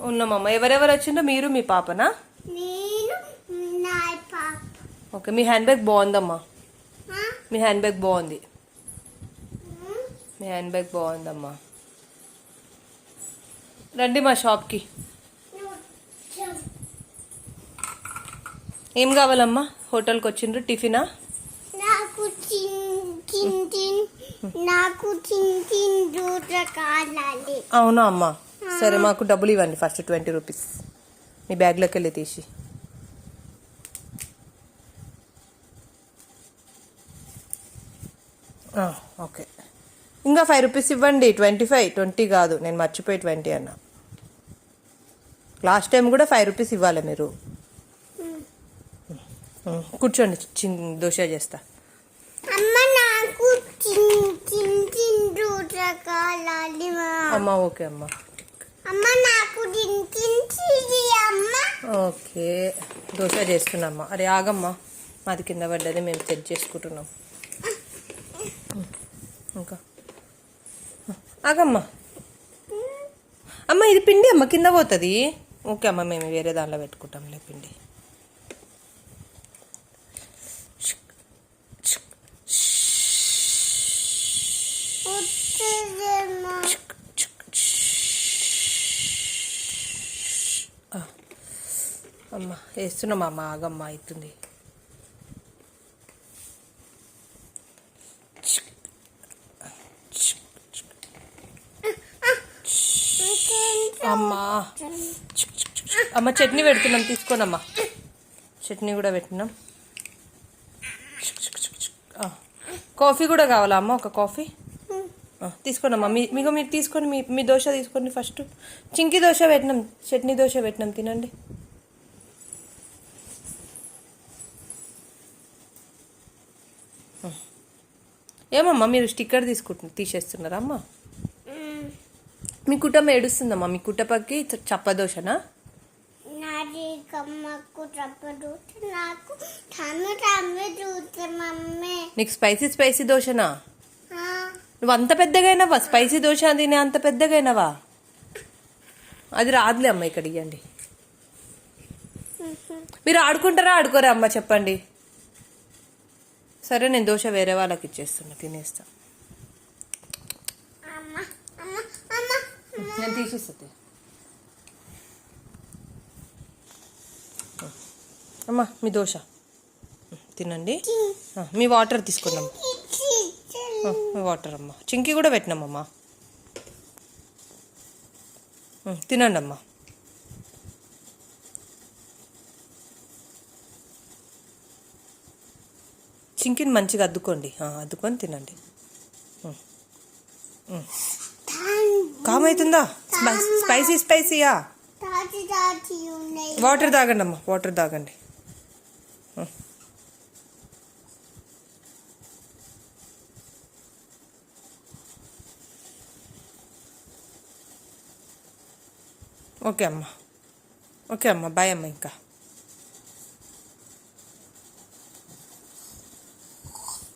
ఉన్నామమ్మ. ఎవరెవరు వచ్చిందో మీరు మీ పాపనా? ఓకే. మీ హ్యాండ్ బ్యాగ్ బాగుందమ్మా. మీ హ్యాండ్ బ్యాగ్ బాగుంది. మీ హ్యాండ్ బ్యాగ్ బాగుందమ్మా. రండి మా షాప్కి. ఏం కావాలమ్మా? హోటల్కి వచ్చిండ్రు. టిఫినా? అవునా అమ్మా? సరే, మాకు డబ్బులు ఇవ్వండి ఫస్ట్ 20 రూపీస్ మీ బ్యాగ్లోకి వెళ్ళి తీసి. ఓకే, ఇంకా 5 రూపీస్ ఇవ్వండి. 25, 20 కాదు, నేను మర్చిపోయి 20 అన్నా. లాస్ట్ టైం కూడా 5 రూపీస్ ఇవ్వాలి మీరు. కూర్చోండి, దోశ చేస్తా. అమ్మా ఓకే అమ్మా. ఓకే, దోశ చేస్తున్నామ్మా. అరే ఆగమ్మా, మాది కింద పడ్డది, మేము సెట్ చేసుకుంటున్నాం. ఇంకా ఆగమ్మా. అమ్మ ఇది పిండి అమ్మ, కింద పోతుంది. ఓకే అమ్మ, మేము వేరే దానిలో పెట్టుకుంటాంలే పిండి. అమ్మ వేస్తున్నామా అమ్మ, ఆగమ్మ అవుతుంది. అమ్మా అమ్మ చట్నీ పెడుతున్నాం, తీసుకోనమ్మా. చట్నీ కూడా పెట్టినాం. కాఫీ కూడా కావాలా అమ్మ? ఒక కాఫీ తీసుకోనమ్మా. మీకు మీరు తీసుకొని మీ దోశ తీసుకోండి ఫస్ట్. చింకి దోశ పెట్టినాం, చట్నీ దోశ పెట్టినాం, తినండి. ఏమమ్మా మీరు స్టిక్కర్ తీసేస్తున్నారా అమ్మా? మీ కుటుంబం ఏడుస్తుందమ్మా. మీ కుటుంబకి చప్పదోశనా? నీకు స్పైసీ దోశనా? నువ్వు అంత పెద్దగా అయినావా? స్పైసీ దోశ తినే అంత పెద్దగా అయినావా? అది రాదులే అమ్మ, ఇక్కడ ఇవ్వండి. మీరు ఆడుకుంటారా ఆడుకోరా అమ్మ చెప్పండి. సరే, నేను దోశ వేరే వాళ్ళకి ఇచ్చేస్తున్నా, తినేస్తా. నేను తీసేస్తా అమ్మా. మీ దోశ తినండి. మీ వాటర్ తీసుకున్నాం. మీ వాటర్ అమ్మా. చింకి కూడా పెట్టినామమ్మా, తినండి అమ్మా. చింకిని మంచిగా అద్దుకోండి, అద్దుకొని తినండి. కామవుతుందా? స్పైసీయా? వాటర్ తాగండి అమ్మా, వాటర్ తాగండి. ఓకే అమ్మా, ఓకే అమ్మా, బాయ్ అమ్మ. ఇంకా